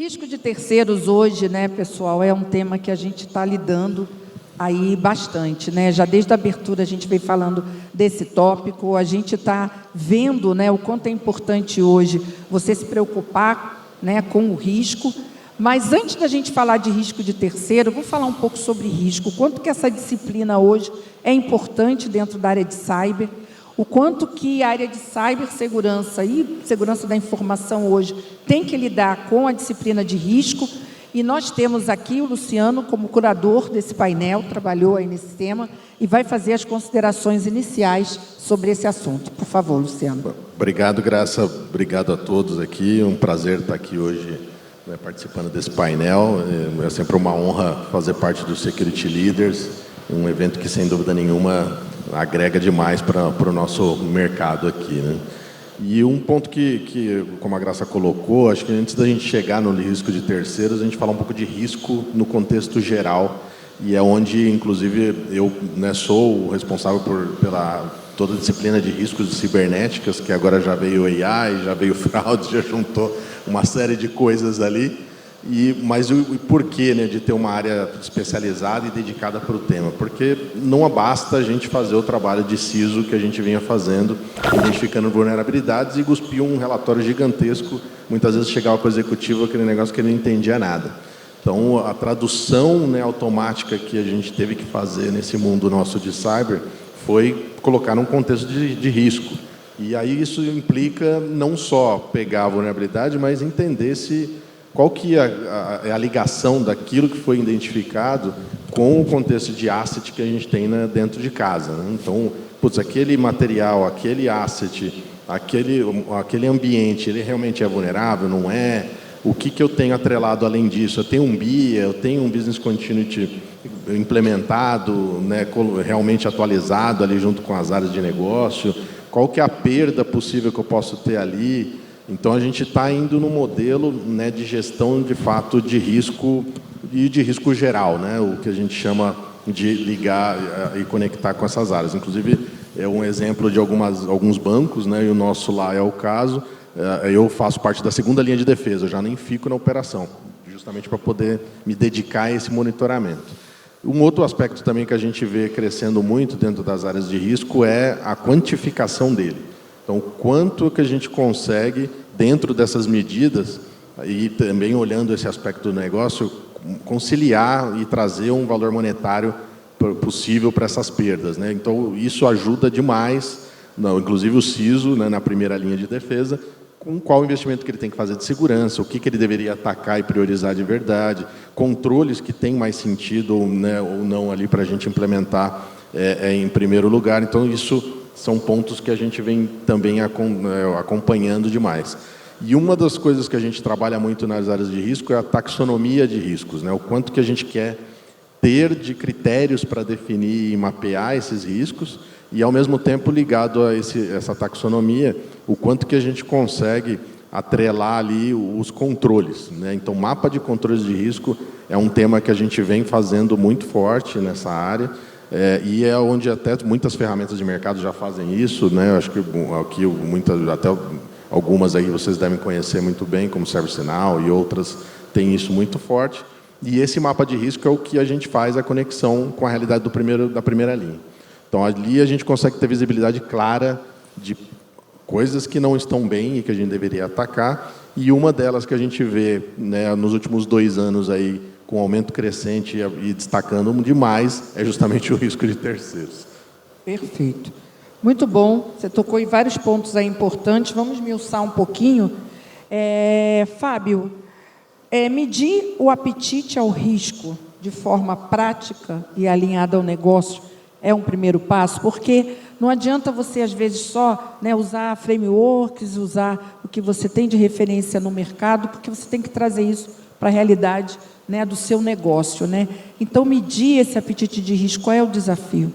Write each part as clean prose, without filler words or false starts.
Risco de terceiros hoje, né, pessoal, é um tema que a gente está lidando aí bastante, né? Já desde a abertura a gente veio falando desse tópico, a gente está vendo, né, o quanto é importante hoje você se preocupar, né, com o risco. Mas antes da gente falar de risco de terceiro, eu vou falar um pouco sobre risco, o quanto que essa disciplina hoje é importante dentro da área de cyber, o quanto que a área de cibersegurança e segurança da informação hoje tem que lidar com a disciplina de risco. E nós temos aqui o Luciano como curador desse painel, trabalhou aí nesse tema e vai fazer as considerações iniciais sobre esse assunto. Por favor, Luciano. Obrigado, Graça. Obrigado a todos aqui. Um prazer estar aqui hoje, né, participando desse painel. É sempre uma honra fazer parte do Security Leaders, um evento que, sem dúvida nenhuma, agrega demais para o nosso mercado aqui, né? E um ponto que, como a Graça colocou, acho que antes da gente chegar no risco de terceiros, a gente falar um pouco de risco no contexto geral, e é onde, inclusive, eu, né, sou o responsável pela toda a disciplina de riscos de cibernéticas, que agora já veio AI, já veio fraude, já juntou uma série de coisas ali. Mas o porquê, né, de ter uma área especializada e dedicada para o tema? Porque não basta a gente fazer o trabalho de CISO que a gente vinha fazendo, identificando vulnerabilidades, e cuspir um relatório gigantesco, muitas vezes chegava para o executivo aquele negócio que ele não entendia nada. Então, a tradução, né, automática que a gente teve que fazer nesse mundo nosso de cyber foi colocar num contexto de risco. E aí isso implica não só pegar a vulnerabilidade, mas entender qual que é a ligação daquilo que foi identificado com o contexto de asset que a gente tem, né, dentro de casa, né? Então, putz, aquele material, aquele asset, aquele ambiente, ele realmente é vulnerável, não é? O que eu tenho atrelado além disso? Eu tenho um BIA, eu tenho um Business Continuity implementado, né, realmente atualizado ali junto com as áreas de negócio? Qual que é a perda possível que eu posso ter ali? Então, a gente está indo no modelo, né, de gestão, de fato, de risco e de risco geral, né, o que a gente chama de ligar e conectar com essas áreas. Inclusive, é um exemplo de alguns bancos, né, e o nosso lá é o caso. Eu faço parte da segunda linha de defesa, eu já nem fico na operação, justamente para poder me dedicar a esse monitoramento. Um outro aspecto também que a gente vê crescendo muito dentro das áreas de risco é a quantificação dele. Então, quanto que a gente consegue, dentro dessas medidas, e também olhando esse aspecto do negócio, conciliar e trazer um valor monetário possível para essas perdas, né? Então, isso ajuda demais, inclusive o CISO, né, na primeira linha de defesa, com qual investimento que ele tem que fazer de segurança, o que ele deveria atacar e priorizar de verdade, controles que têm mais sentido, né, ou não ali para a gente implementar em primeiro lugar. Então, isso são pontos que a gente vem também acompanhando demais. E uma das coisas que a gente trabalha muito nas áreas de risco é a taxonomia de riscos, né? O quanto que a gente quer ter de critérios para definir e mapear esses riscos e, ao mesmo tempo, ligado a essa taxonomia, o quanto que a gente consegue atrelar ali os controles, né? Então, mapa de controles de risco é um tema que a gente vem fazendo muito forte nessa área. E é onde até muitas ferramentas de mercado já fazem isso, né? Eu acho que aqui até algumas aí vocês devem conhecer muito bem, como ServiceNow e outras, têm isso muito forte. E esse mapa de risco é o que a gente faz a conexão com a realidade da primeira linha. Então, ali a gente consegue ter visibilidade clara de coisas que não estão bem e que a gente deveria atacar. E uma delas que a gente vê, né, nos últimos 2 anos aí, com aumento crescente e destacando demais, é justamente o risco de terceiros. Perfeito. Muito bom. Você tocou em vários pontos aí importantes. Vamos esmiuçar um pouquinho. Fábio, medir o apetite ao risco de forma prática e alinhada ao negócio é um primeiro passo, porque não adianta você, às vezes, só, né, usar frameworks, usar o que você tem de referência no mercado, porque você tem que trazer isso para a realidade, né, do seu negócio, né? Então, medir esse apetite de risco, qual é o desafio?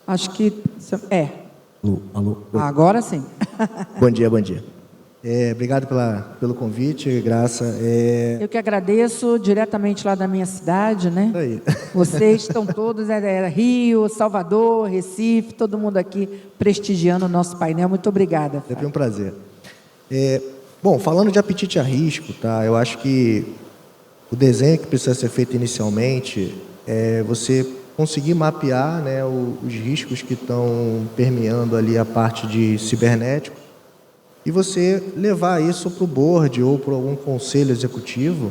Acho que Alô. Agora sim. Bom dia. Obrigado pelo convite, Graça. Eu que agradeço, diretamente lá da minha cidade, né? Aí. Vocês estão todos, Rio, Salvador, Recife, todo mundo aqui prestigiando o nosso painel. Muito obrigada. Sempre um prazer. Bom, falando de apetite a risco, tá? Eu acho que o desenho que precisa ser feito inicialmente é você conseguir mapear, né, os riscos que estão permeando ali a parte de cibernético e você levar isso para o board ou para algum conselho executivo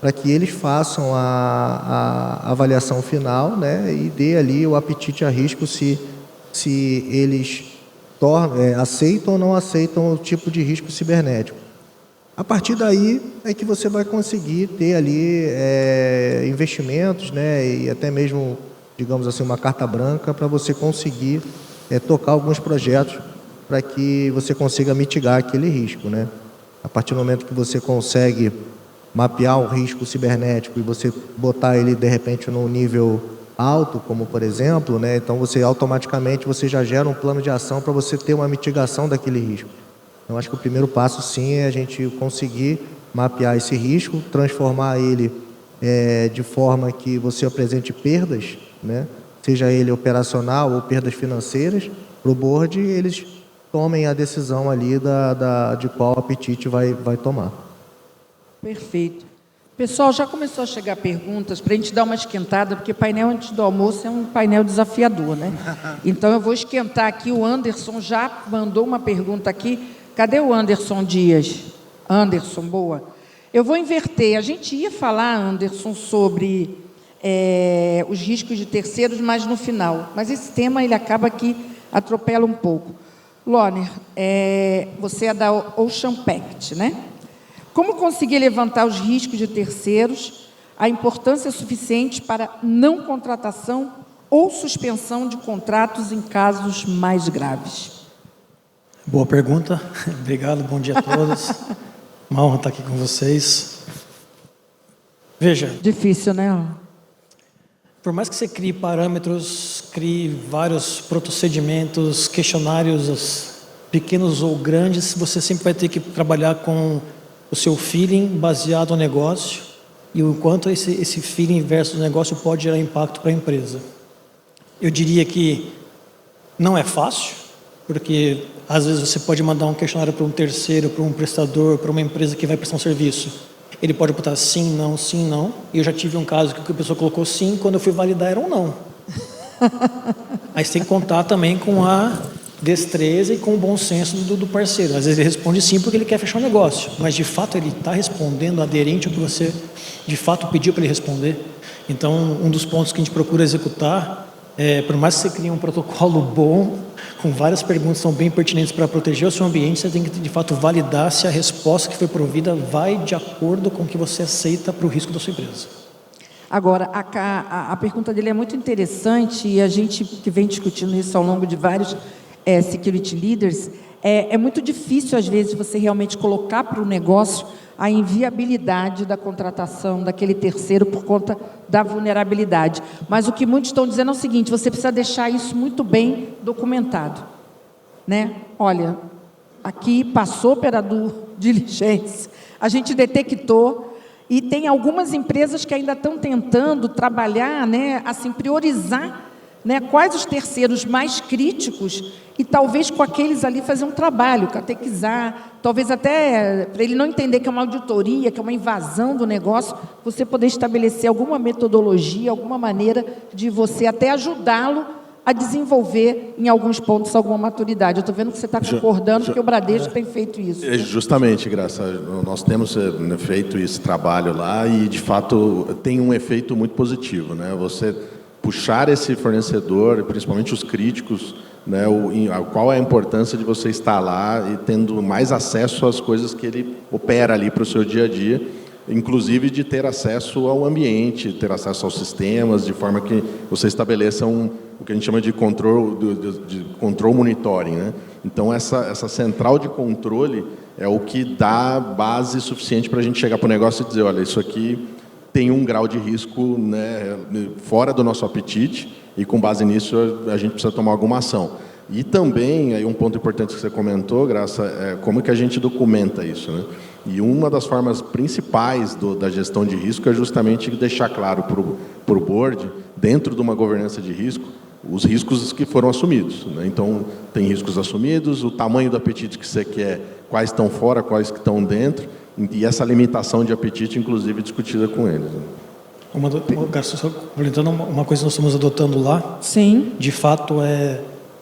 para que eles façam a avaliação final, né, e dê ali o apetite a risco se eles aceitam ou não aceitam o tipo de risco cibernético. A partir daí é que você vai conseguir ter ali investimentos, né, e até mesmo, digamos assim, uma carta branca para você conseguir tocar alguns projetos para que você consiga mitigar aquele risco, né? A partir do momento que você consegue mapear um risco cibernético e você botar ele de repente num nível alto, como por exemplo, né, então você automaticamente já gera um plano de ação para você ter uma mitigação daquele risco. Então, acho que o primeiro passo, sim, é a gente conseguir mapear esse risco, transformar ele de forma que você apresente perdas, né? Seja ele operacional ou perdas financeiras, para o board eles tomem a decisão ali de qual apetite vai tomar. Perfeito. Pessoal, já começou a chegar perguntas para a gente dar uma esquentada, porque painel antes do almoço é um painel desafiador, né? Então, eu vou esquentar aqui. O Anderson já mandou uma pergunta aqui. Cadê o Anderson Dias? Anderson, boa. Eu vou inverter. A gente ia falar, Anderson, sobre os riscos de terceiros, mas no final. Mas esse tema, ele acaba que atropela um pouco. Loner, você é da Ocean Pact, né? Como conseguir levantar os riscos de terceiros, a importância suficiente para não contratação ou suspensão de contratos em casos mais graves? Boa pergunta. Obrigado, bom dia a todos. Uma honra estar aqui com vocês. Veja. Difícil, né? Por mais que você crie parâmetros, crie vários procedimentos, questionários pequenos ou grandes, você sempre vai ter que trabalhar com o seu feeling baseado no negócio e o quanto esse feeling versus o negócio pode gerar impacto para a empresa. Eu diria que não é fácil, porque às vezes você pode mandar um questionário para um terceiro, para um prestador, para uma empresa que vai prestar um serviço. Ele pode botar sim, não. E eu já tive um caso que a pessoa colocou sim, quando eu fui validar era um não. Aí você tem que contar também com a destreza e com o bom senso do parceiro. Às vezes ele responde sim porque ele quer fechar o negócio, mas de fato ele está respondendo aderente ao que você de fato pediu para ele responder. Então, um dos pontos que a gente procura executar por mais que você crie um protocolo bom, com várias perguntas que são bem pertinentes para proteger o seu ambiente, você tem que, de fato, validar se a resposta que foi provida vai de acordo com o que você aceita para o risco da sua empresa. Agora, a pergunta dele é muito interessante e a gente que vem discutindo isso ao longo de vários security leaders, é muito difícil, às vezes, você realmente colocar para o negócio a inviabilidade da contratação daquele terceiro por conta da vulnerabilidade. Mas o que muitos estão dizendo é o seguinte: você precisa deixar isso muito bem documentado, né? Olha, aqui passou pela due diligence, a gente detectou, e tem algumas empresas que ainda estão tentando trabalhar, né, assim, priorizar, né, quais os terceiros mais críticos e talvez com aqueles ali fazer um trabalho, catequizar, talvez até para ele não entender que é uma auditoria, que é uma invasão do negócio, você poder estabelecer alguma metodologia, alguma maneira de você até ajudá-lo a desenvolver em alguns pontos alguma maturidade. Eu estou vendo que você está concordando, porque o Bradesco tem feito isso. Justamente, Graça, nós temos feito esse trabalho lá e, de fato, tem um efeito muito positivo, né? Você puxar esse fornecedor, principalmente os críticos, né, qual é a importância de você estar lá e tendo mais acesso às coisas que ele opera ali para o seu dia a dia, inclusive de ter acesso ao ambiente, ter acesso aos sistemas, de forma que você estabeleça o que a gente chama de control monitoring, né? Então, essa central de controle é o que dá base suficiente para a gente chegar para o negócio e dizer, olha, isso aqui tem um grau de risco, né, fora do nosso apetite, e com base nisso a gente precisa tomar alguma ação. E também, aí um ponto importante que você comentou, Graça, é como que a gente documenta isso, né? E uma das formas principais da gestão de risco é justamente deixar claro para o board, dentro de uma governança de risco, os riscos que foram assumidos, né? Então, tem riscos assumidos, o tamanho do apetite que você quer, quais estão fora, quais que estão dentro, e essa limitação de apetite, inclusive, discutida com eles, né? Só complementando uma coisa que nós estamos adotando lá, Sim. de fato,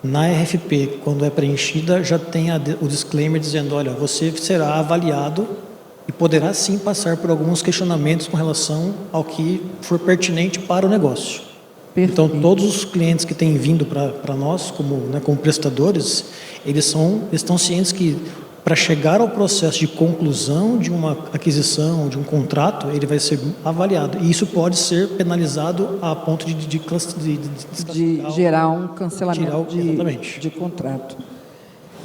na RFP, quando é preenchida, já tem o disclaimer dizendo, olha, você será avaliado e poderá sim passar por alguns questionamentos com relação ao que for pertinente para o negócio. Perfeito. Então, todos os clientes que têm vindo para nós, como prestadores, eles estão cientes que, para chegar ao processo de conclusão de uma aquisição, de um contrato, ele vai ser avaliado. E isso pode ser penalizado a ponto de gerar um cancelamento de contrato.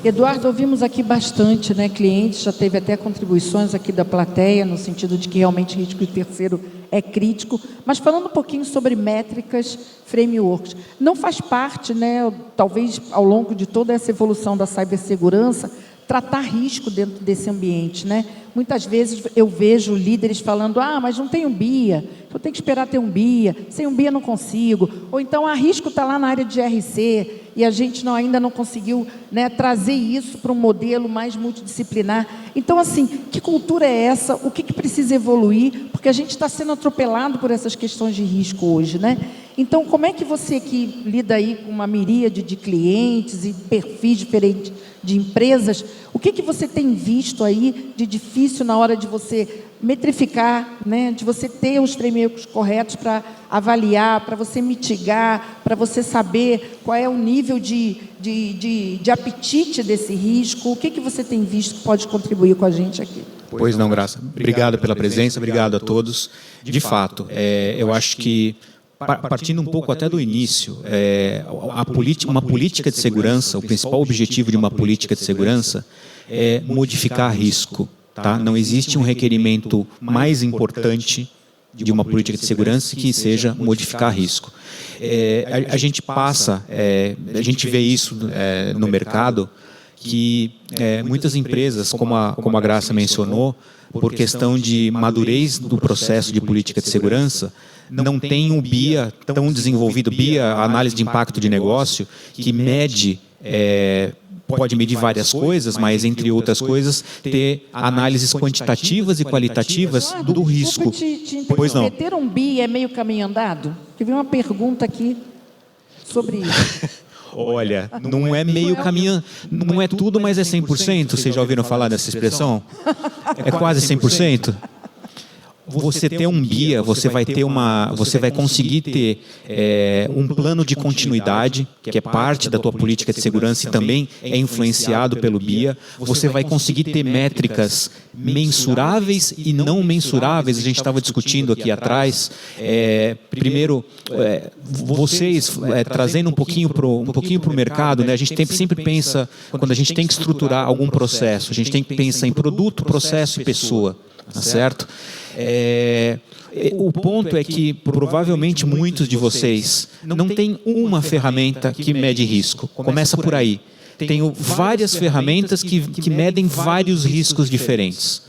Eduardo, ouvimos aqui bastante, né, clientes, já teve até contribuições aqui da plateia, no sentido de que realmente risco de terceiro é crítico, mas falando um pouquinho sobre métricas, frameworks, não faz parte, né, talvez ao longo de toda essa evolução da cibersegurança, tratar risco dentro desse ambiente, né? Muitas vezes eu vejo líderes falando, mas não tem um BIA, eu tenho que esperar ter um BIA, sem um BIA não consigo, ou então, risco está lá na área de GRC, e a gente ainda não conseguiu, né, trazer isso para um modelo mais multidisciplinar. Então, assim, que cultura é essa? O que precisa evoluir? Porque a gente está sendo atropelado por essas questões de risco hoje, né? Então, como é que você que lida aí com uma miríade de clientes e perfis diferentes de empresas, o que você tem visto aí de difícil na hora de você metrificar, né, de você ter os frameworks corretos para avaliar, para você mitigar, para você saber qual é o nível de apetite desse risco? O que você tem visto que pode contribuir com a gente aqui? Pois não, Graça. Obrigado pela presença, obrigado a todos. De fato, eu acho que, partindo um pouco até do início, uma política de segurança, o principal objetivo de uma política de segurança é modificar risco. Tá? Não existe um requerimento mais importante de uma política de segurança que seja modificar risco. A gente a gente vê isso no mercado, que muitas empresas, como a Graça mencionou, por questão de madurez do processo de política de segurança, não tem um BIA tão desenvolvido, BIA, análise de impacto de negócio, que mede, pode medir várias coisas, mas, entre outras coisas, ter análises quantitativas e qualitativas do risco. Pois não. Ter um BIA é meio caminho andado? Porque veio uma pergunta aqui sobre isso. Olha, não é meio caminho, não é tudo, mas é 100%. Vocês já ouviram falar dessa expressão? É quase 100%. Você ter um BIA, você vai conseguir ter um plano de continuidade, que é parte da tua política de segurança e também é influenciado pelo BIA. Você vai conseguir ter métricas mensuráveis e não mensuráveis. A gente estava discutindo aqui atrás. Primeiro, vocês trazendo um pouquinho para o mercado, né? A gente sempre pensa, quando a gente tem que estruturar algum processo, a gente tem que pensar em produto, processo e pessoa, tá certo? O ponto é que provavelmente muitos de vocês não têm uma ferramenta que mede risco. Começa por aí. Tenho várias ferramentas que medem vários riscos diferentes.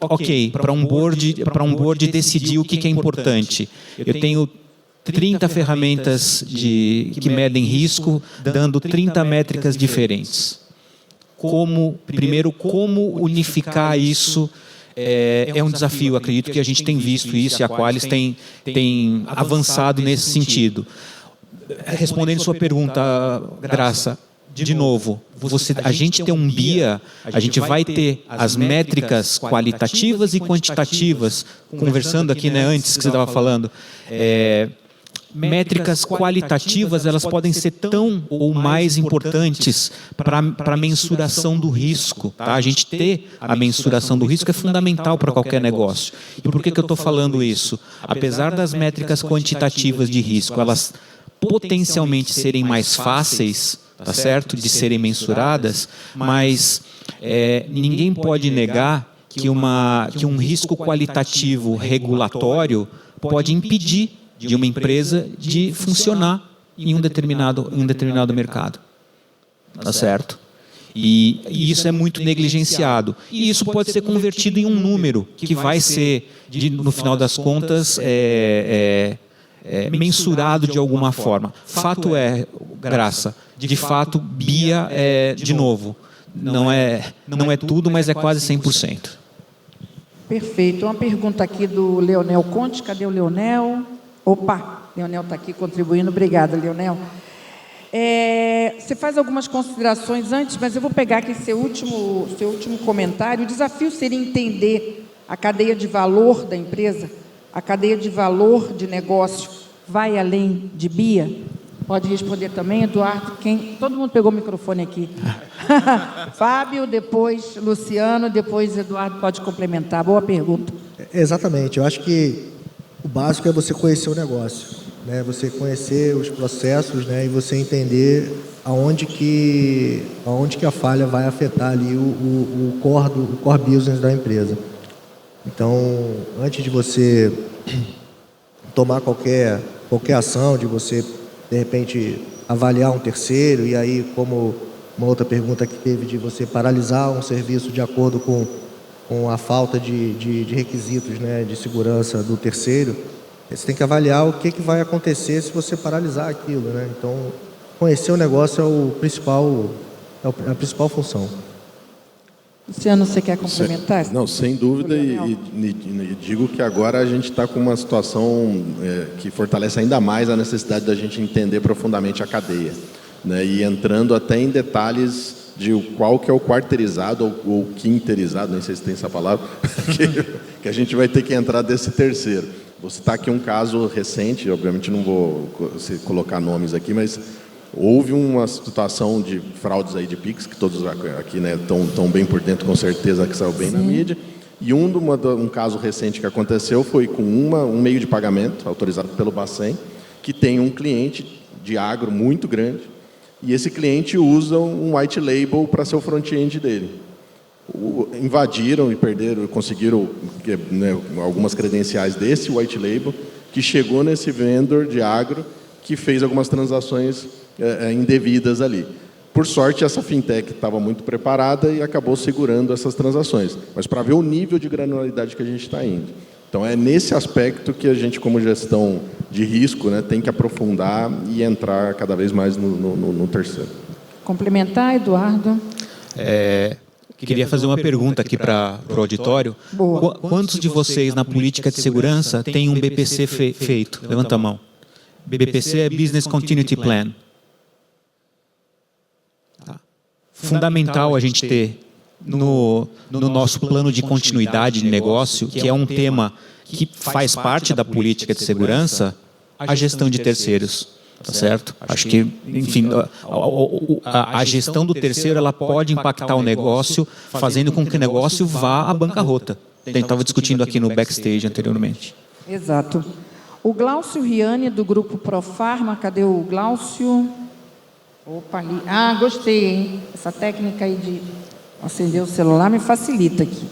Ok, para um board decidir o que é importante. Eu tenho 30 ferramentas que medem risco, dando 30 métricas diferentes. Primeiro, como unificar isso? É um desafio, acredito que a gente tem visto isso e a Qualis tem avançado nesse sentido. Respondendo sua pergunta, Graça, de novo, a gente tem um BIA, a gente vai ter as métricas qualitativas e quantitativas, conversando aqui, né, antes que você estava falando, métricas qualitativas, elas podem ser tão ou mais importantes para a mensuração do risco. Tá? A gente ter a mensuração do risco é fundamental para qualquer negócio. E por que eu estou falando isso? Apesar das métricas quantitativas de risco, elas potencialmente serem mais fáceis, tá certo, de serem mensuradas, mas ninguém pode negar que um risco qualitativo regulatório pode impedir de uma empresa de funcionar em um determinado mercado. Tá certo? E isso é muito negligenciado. E isso pode ser convertido em um número que vai ser, no final das contas, mensurado de alguma forma. Fato é, Graça, de fato, BIA de novo, não é tudo, mas é quase 100%. Perfeito. Uma pergunta aqui do Leonel Conte. Cadê o Leonel? Opa, Leonel está aqui contribuindo. Obrigada, Leonel. Você faz algumas considerações antes, mas eu vou pegar aqui seu último comentário. O desafio seria entender a cadeia de valor da empresa, a cadeia de valor de negócio vai além de BIA? Pode responder também, Eduardo. Todo mundo pegou o microfone aqui. Fábio, depois Luciano, depois Eduardo pode complementar. Boa pergunta. Exatamente. Eu acho que o básico é você conhecer o negócio, né? Você conhecer os processos, né? E você entender aonde que a falha vai afetar ali o core business da empresa. Então, antes de você tomar qualquer ação, de você de repente avaliar um terceiro, e aí, como uma outra pergunta que teve, de você paralisar um serviço de acordo com a falta de requisitos, né, de segurança do terceiro, você tem que avaliar o que vai acontecer se você paralisar aquilo, né? Então, conhecer o negócio é a principal função. Luciano, você quer complementar? Não, sem dúvida, e digo que agora a gente está com uma situação que fortalece ainda mais a necessidade da gente entender profundamente a cadeia, né? E entrando até em detalhes de qual que é o quarteirizado ou quinterizado, nem sei se tem essa palavra, que a gente vai ter que entrar desse terceiro. Vou citar aqui um caso recente, obviamente não vou colocar nomes aqui, mas houve uma situação de fraudes aí de Pix, que todos aqui, né, estão bem por dentro, com certeza, que saiu bem na mídia. E um caso recente que aconteceu foi com um meio de pagamento autorizado pelo Bacen, que tem um cliente de agro muito grande, e esse cliente usa um white label para ser o front-end dele. Invadiram e conseguiram, né, algumas credenciais desse white label, que chegou nesse vendor de agro, que fez algumas transações indevidas ali. Por sorte, essa fintech estava muito preparada e acabou segurando essas transações. Mas para ver o nível de granularidade que a gente está indo. Então, é nesse aspecto que a gente, como gestão de risco, né, tem que aprofundar e entrar cada vez mais no terceiro. Complementar, Eduardo? Queria fazer uma pergunta aqui para o auditório. Boa. Quantos de vocês na política de segurança têm um BPC feito? Levanta a mão. BPC é Business Continuity Plan. Fundamental a gente ter no nosso plano de continuidade de negócio, que é um tema que faz parte da política de segurança, a gestão de terceiros. Tá certo? Acho que, enfim, a gestão do terceiro ela pode impactar o negócio, fazendo com que o negócio vá à bancarrota. A gente estava discutindo aqui no backstage anteriormente. Exato. O Glaucio Riani, do grupo Profarma, cadê o Glaucio? Opa, ali. Ah, gostei, hein? Essa técnica aí de acender o celular me facilita aqui.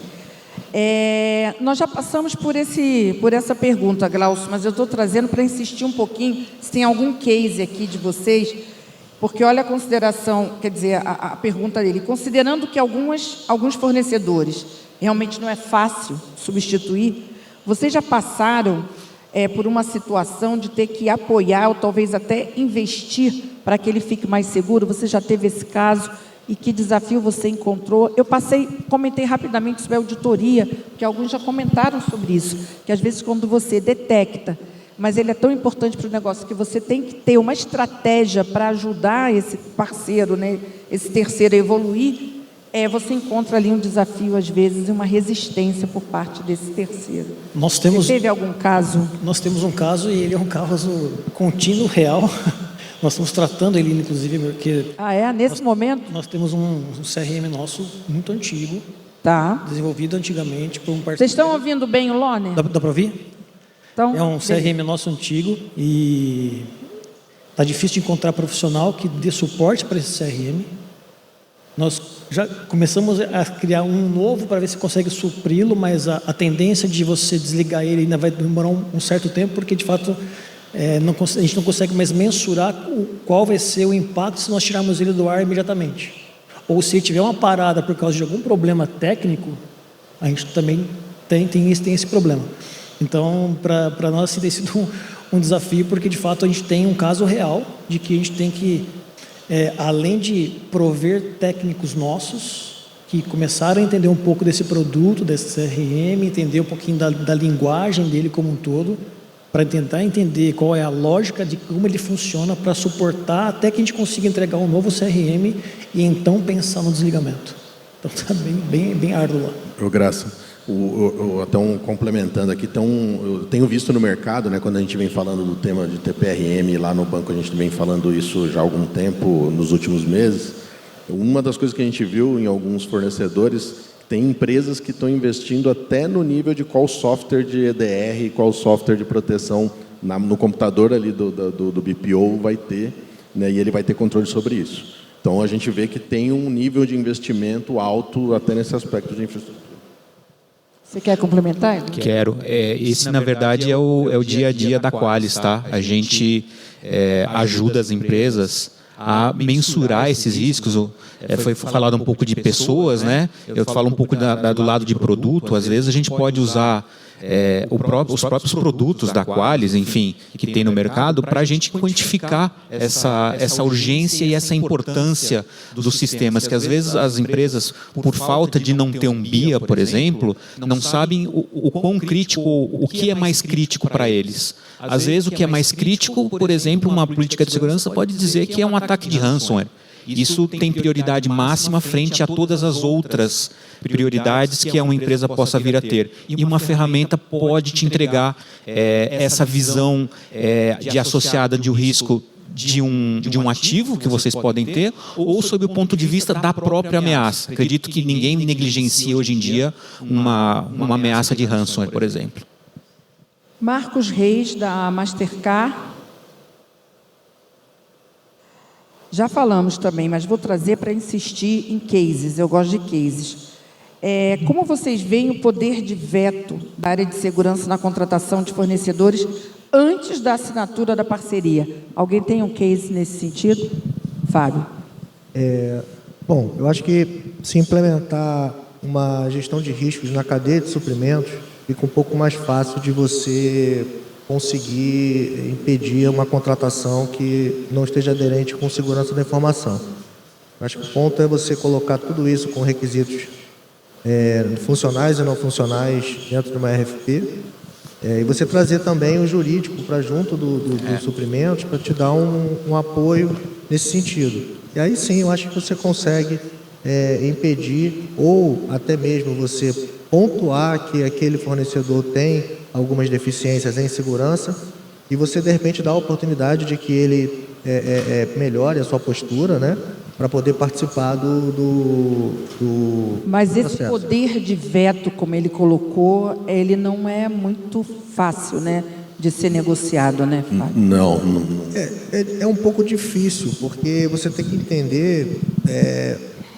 Nós já passamos por essa pergunta, Glaucio, mas eu estou trazendo para insistir um pouquinho, se tem algum case aqui de vocês, porque olha a consideração, quer dizer, a pergunta dele, considerando que alguns fornecedores realmente não é fácil substituir, vocês já passaram por uma situação de ter que apoiar ou talvez até investir para que ele fique mais seguro? Você já teve esse caso? E que desafio você encontrou? Eu comentei rapidamente sobre a auditoria, que alguns já comentaram sobre isso, que às vezes quando você detecta, mas ele é tão importante para o negócio, que você tem que ter uma estratégia para ajudar esse parceiro, né, esse terceiro a evoluir, você encontra ali um desafio, às vezes, e uma resistência por parte desse terceiro. Você teve algum caso? Nós temos um caso, e ele é um caso contínuo, real. Nós estamos tratando ele, inclusive, porque... Nesse momento? Nós temos um CRM nosso muito antigo, desenvolvido antigamente por um parceiro. Vocês estão ouvindo bem o Lone? Dá para ouvir? Então, é um CRM nosso antigo e está difícil de encontrar profissional que dê suporte para esse CRM. Nós já começamos a criar um novo para ver se consegue supri-lo, mas a tendência de você desligar ele ainda vai demorar um certo tempo, porque, de fato... a gente não consegue mais mensurar qual vai ser o impacto se nós tirarmos ele do ar imediatamente. Ou se tiver uma parada por causa de algum problema técnico, a gente também tem esse problema. Então, para nós, tem sido um desafio, porque de fato a gente tem um caso real de que a gente tem que, além de prover técnicos nossos, que começaram a entender um pouco desse produto, desse CRM, entender um pouquinho da linguagem dele como um todo, para tentar entender qual é a lógica de como ele funciona para suportar até que a gente consiga entregar um novo CRM e então pensar no desligamento. Então está bem árduo lá. Graça. Até complementando aqui, eu tenho visto no mercado, né, quando a gente vem falando do tema de TPRM, lá no banco a gente vem falando isso já há algum tempo, nos últimos meses. Uma das coisas que a gente viu em alguns fornecedores, tem empresas que estão investindo até no nível de qual software de EDR, qual software de proteção no computador ali do BPO vai ter, né, e ele vai ter controle sobre isso. Então a gente vê que tem um nível de investimento alto até nesse aspecto de infraestrutura. Você quer complementar, Edu? Quero. Esse, na verdade, é o dia a dia da Qualis, tá? A gente ajuda as empresas a mensurar esses riscos. Foi falado um pouco de pessoas, né? Eu falo um pouco do lado de produto. Às vezes a gente pode usar os próprios produtos da Qualis, enfim, que tem no mercado, para a gente quantificar essa urgência e essa importância dos sistemas, que às vezes as empresas, por falta de não ter um BIA, por exemplo, não sabem o quão crítico, o que é mais crítico para eles. Às vezes o que é mais crítico, por exemplo, uma política de segurança pode dizer que é um ataque de ransomware. Isso tem prioridade máxima frente a todas as outras prioridades que uma empresa possa vir a ter. E uma ferramenta pode te entregar essa visão de associada de um risco de um ativo que vocês podem ter, ou sob o ponto de vista da própria ameaça. Acredito que ninguém negligencia hoje em dia uma ameaça de ransomware, por exemplo. Marcos Reis, da Mastercard. Já falamos também, mas vou trazer para insistir em cases. Eu gosto de cases. Como vocês veem o poder de veto da área de segurança na contratação de fornecedores antes da assinatura da parceria? Alguém tem um case nesse sentido? Fábio. Bom, eu acho que se implementar uma gestão de riscos na cadeia de suprimentos, fica um pouco mais fácil de você conseguir impedir uma contratação que não esteja aderente com segurança da informação. Eu acho que o ponto é você colocar tudo isso com requisitos funcionais e não funcionais dentro de uma RFP, e você trazer também o jurídico para junto dos suprimentos para te dar um apoio nesse sentido. E aí sim, eu acho que você consegue impedir ou até mesmo você pontuar que aquele fornecedor tem algumas deficiências em segurança e você, de repente, dá a oportunidade de que ele melhore a sua postura, né, para poder participar do Mas esse processo. poder de veto, como ele colocou, ele não é muito fácil, né, de ser negociado, né, Fábio? Não. É um pouco difícil, porque você tem que entender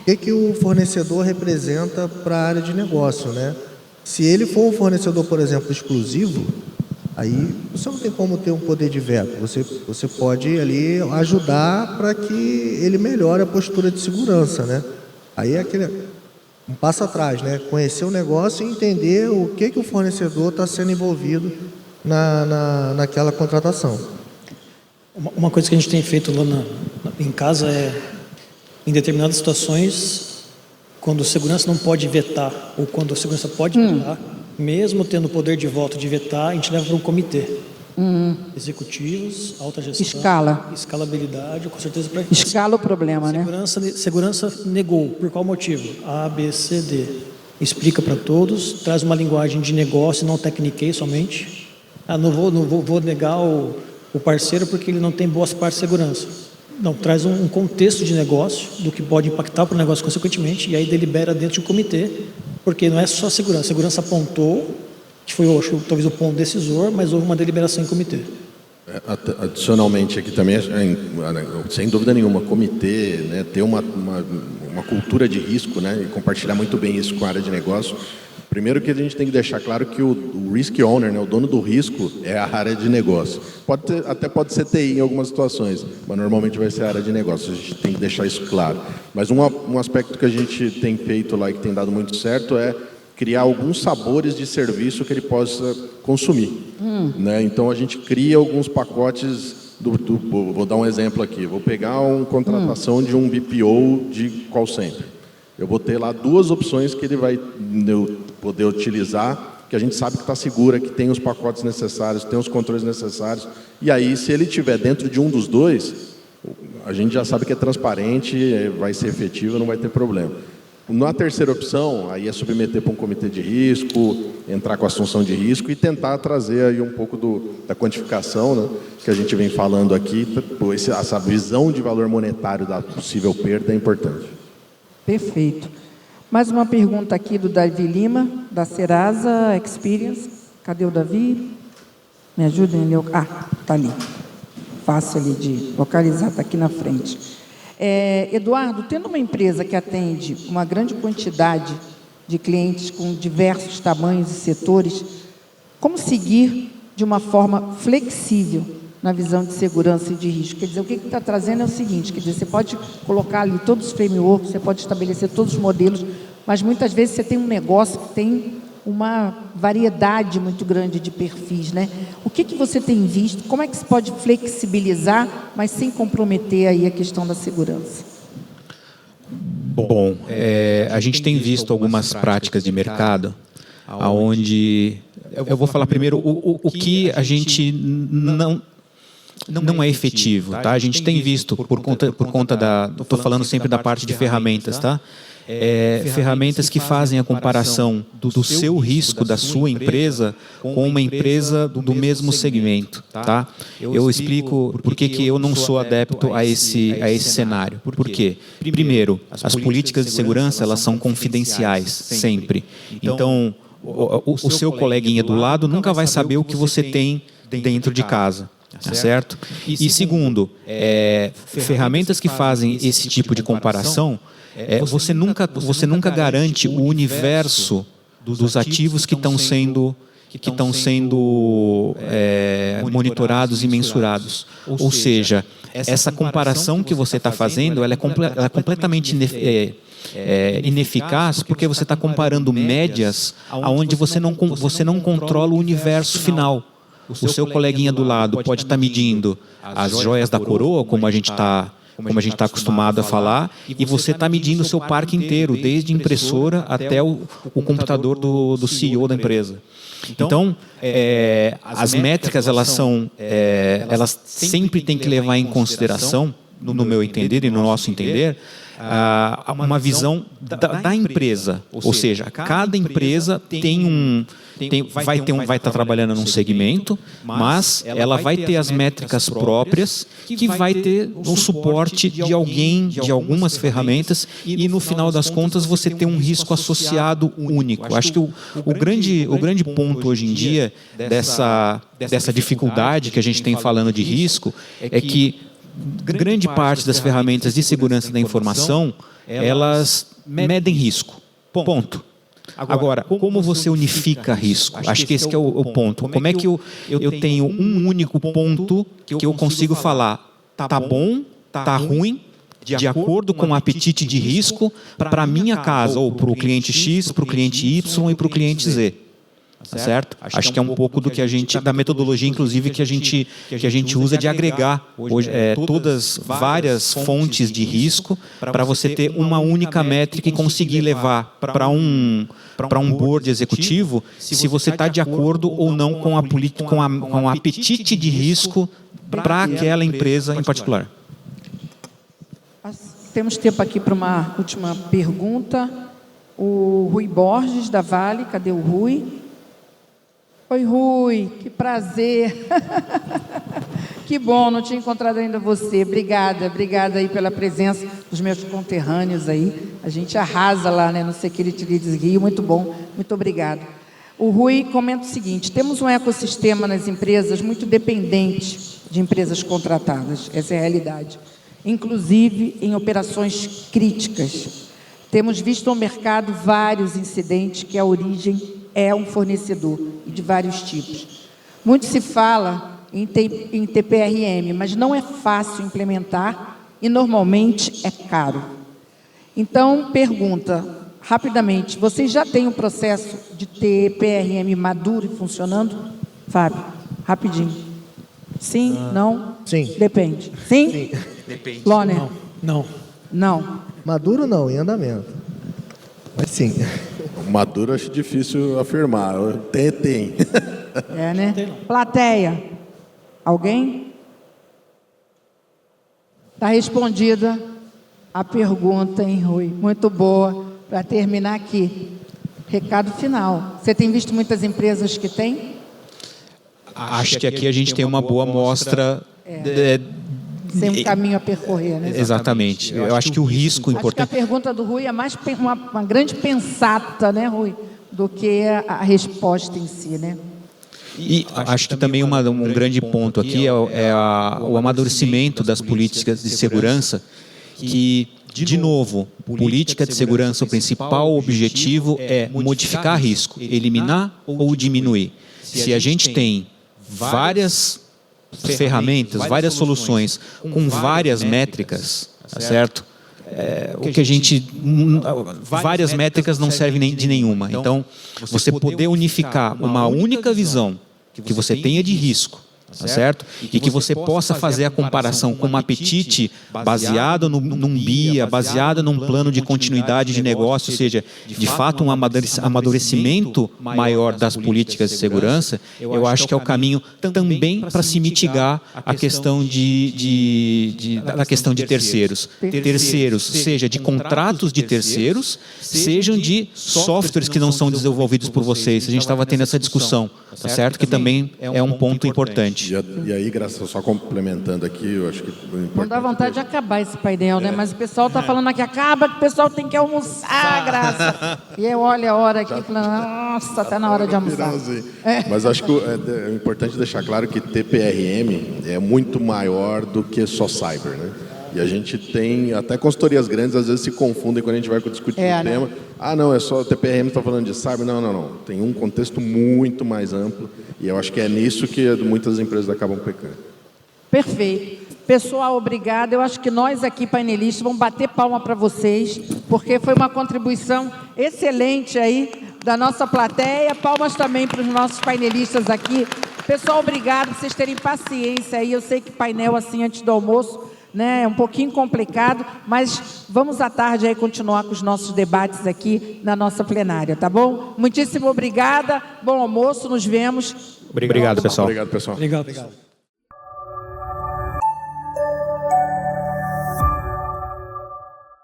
o que o fornecedor representa para a área de negócio, né? Se ele for um fornecedor, por exemplo, exclusivo, aí você não tem como ter um poder de veto. Você pode ali ajudar para que ele melhore a postura de segurança, né? Aí é um passo atrás, né? Conhecer o negócio e entender o que o fornecedor está sendo envolvido naquela contratação. Uma coisa que a gente tem feito lá em casa em determinadas situações, quando o segurança não pode vetar, ou quando o segurança pode vetar, mesmo tendo o poder de voto de vetar, a gente leva para um comitê. Executivos, alta gestão, escalabilidade, com certeza. Escala o problema, né? Segurança negou. Por qual motivo? A, B, C, D. Explica para todos, traz uma linguagem de negócio, não tecniquei somente. Não vou negar o parceiro porque ele não tem boas partes de segurança. Não, traz um contexto de negócio, do que pode impactar para o negócio consequentemente, e aí delibera dentro de um comitê, porque não é só segurança. A segurança apontou, que foi, eu acho, talvez o ponto decisor, mas houve uma deliberação em comitê. Adicionalmente aqui também, sem dúvida nenhuma, comitê, né, ter uma cultura de risco, né, e compartilhar muito bem isso com a área de negócio. Primeiro que a gente tem que deixar claro que o risk owner, né, o dono do risco, é a área de negócio. Até pode ser TI em algumas situações, mas normalmente vai ser a área de negócio. A gente tem que deixar isso claro. Mas um aspecto que a gente tem feito lá e que tem dado muito certo é criar alguns sabores de serviço que ele possa consumir. Né? Então, a gente cria alguns pacotes, vou dar um exemplo aqui, vou pegar uma contratação de um BPO de call center. Eu vou ter lá 2 opções que ele vai poder utilizar, que a gente sabe que está segura, que tem os pacotes necessários, tem os controles necessários, e aí, se ele estiver dentro de um dos 2, a gente já sabe que é transparente, vai ser efetivo, não vai ter problema. Na terceira opção, aí é submeter para um comitê de risco, entrar com a assunção de risco e tentar trazer aí um pouco da quantificação, né, que a gente vem falando aqui. Essa visão de valor monetário da possível perda é importante. Perfeito. Mais uma pergunta aqui do Davi Lima, da Serasa Experience. Cadê o Davi? Me ajudem, Leo. Ah, está ali. Fácil ali de localizar, está aqui na frente. Eduardo, tendo uma empresa que atende uma grande quantidade de clientes com diversos tamanhos e setores, como seguir de uma forma flexível na visão de segurança e de risco? Quer dizer, o que está trazendo é o seguinte, quer dizer, você pode colocar ali todos os frameworks, você pode estabelecer todos os modelos, mas muitas vezes você tem um negócio que tem uma variedade muito grande de perfis, né? O que você tem visto? Como é que se pode flexibilizar, mas sem comprometer aí a questão da segurança? Bom, a gente tem visto algumas práticas de mercado, onde eu vou falar primeiro o que a gente não é efetivo, tá? A gente tem visto por conta da, estou falando sempre da parte de ferramentas, tá? Ferramentas que fazem a comparação do seu risco da sua empresa com uma empresa do mesmo segmento, tá? Eu explico por que eu não sou adepto a esse cenário. Por quê? Primeiro, as políticas de segurança, elas são confidenciais, sempre. Então, o seu coleguinha do lado nunca vai saber o que você tem dentro de casa. Certo? E segundo, ferramentas que fazem esse tipo de comparação, você nunca garante o universo dos ativos que estão sendo monitorados e mensurados. Ou seja, essa comparação que você está fazendo, ela é completamente ineficaz, porque você está comparando médias onde você não controla o universo final. O seu coleguinha do lado pode estar medindo as joias da coroa, como a gente está acostumado a falar, e você está medindo o seu parque inteiro, desde impressora até o computador do CEO da empresa. Então, as métricas, elas sempre têm que levar em consideração, no meu entender e no nosso entender, uma visão da empresa. Ou seja, cada empresa vai estar trabalhando num segmento, mas ela vai ter as métricas próprias, que vai ter o suporte de alguém, de algumas ferramentas, e no final das contas você tem um risco associado único. Acho que o grande ponto hoje em dia dessa dificuldade que a gente tem falando de risco é que grande parte das ferramentas de segurança da informação, elas medem risco. Ponto. Agora, como você unifica risco? Acho que esse que é o ponto. Como é que eu tenho um único ponto que eu consigo falar, tá bom, tá ruim, de acordo com o apetite de risco para a minha casa, ou para o cliente X, para o cliente Y e para o cliente Z. Certo? Acho que é um pouco da metodologia, inclusive, que a gente usa de agregar hoje, todas várias fontes de risco para você ter uma única métrica e conseguir levar para um board executivo se você está de acordo ou não com o apetite de risco para aquela empresa em particular. Temos tempo aqui para uma última pergunta. O Rui Borges, da Vale. Cadê o Rui? Oi, Rui, que prazer. Que bom, não tinha encontrado ainda você. Obrigada aí pela presença dos meus conterrâneos aí. A gente arrasa lá, né, no Security Leaders Rio, muito bom, muito obrigado. O Rui comenta o seguinte: temos um ecossistema nas empresas muito dependente de empresas contratadas, essa é a realidade, inclusive em operações críticas. Temos visto no mercado vários incidentes que a origem é um fornecedor, e de vários tipos. Muito se fala em TPRM, mas não é fácil implementar e normalmente é caro. Então, pergunta, rapidamente, vocês já têm um processo de ter PRM maduro e funcionando? Fábio, rapidinho. Sim? Não? Sim. Depende. Sim? Depende. Loner? Não. Não. Maduro não, em andamento. Mas sim. Maduro acho difícil afirmar. Tem. É, né? Plateia. Alguém? Está respondida a pergunta, hein, Rui? Muito boa. Para terminar aqui, recado final. Você tem visto muitas empresas que têm? Acho que aqui a gente tem uma boa amostra. Tem um caminho a percorrer, né? Exatamente. Eu acho que o risco Acho que a importante. pergunta do Rui é mais uma grande pensata, né, Rui? Do que a resposta em si, né? E acho que também um grande ponto aqui é o amadurecimento das políticas de segurança, que, de novo, política de segurança, o principal objetivo é modificar risco, eliminar ou diminuir. Se a gente tem várias ferramentas, várias soluções com várias métricas, tá certo? O que a gente... Várias métricas não servem de nenhuma. Então, você poder unificar uma única visão que você tenha de risco, tá certo? E que você possa fazer a comparação com um apetite baseado num BIA, baseado num plano de continuidade de negócio, ou seja, de fato um amadurecimento maior das políticas de segurança, eu acho que é o caminho também para se mitigar a questão da questão de terceiros. Terceiros, seja de contratos de terceiros, sejam de softwares que não são desenvolvidos por vocês. A gente estava tendo essa discussão, tá certo? Que também é um ponto importante. E aí, graças, só complementando aqui, eu acho que... Não dá vontade de acabar esse painel, né? Mas o pessoal está falando aqui, acaba que o pessoal tem que almoçar, Graça. E eu olho a hora aqui falando, nossa, está na hora de almoçar. Mas acho que é importante deixar claro que TPRM é muito maior do que só cyber, né? E a gente tem, até consultorias grandes, às vezes se confundem quando a gente vai discutir o tema. Ah, não, é só o TPRM, está falando de cyber. Não. Tem um contexto muito mais amplo e eu acho que é nisso que muitas empresas acabam pecando. Perfeito. Pessoal, obrigada. Eu acho que nós aqui, painelistas, vamos bater palma para vocês, porque foi uma contribuição excelente aí da nossa plateia. Palmas também para os nossos painelistas aqui. Pessoal, obrigado por vocês terem paciência aí. Eu sei que painel assim antes do almoço, né, é um pouquinho complicado, mas vamos à tarde aí continuar com os nossos debates aqui na nossa plenária, tá bom? Muitíssimo obrigada, bom almoço, nos vemos. Obrigado, pessoal. Obrigado, pessoal. Obrigado.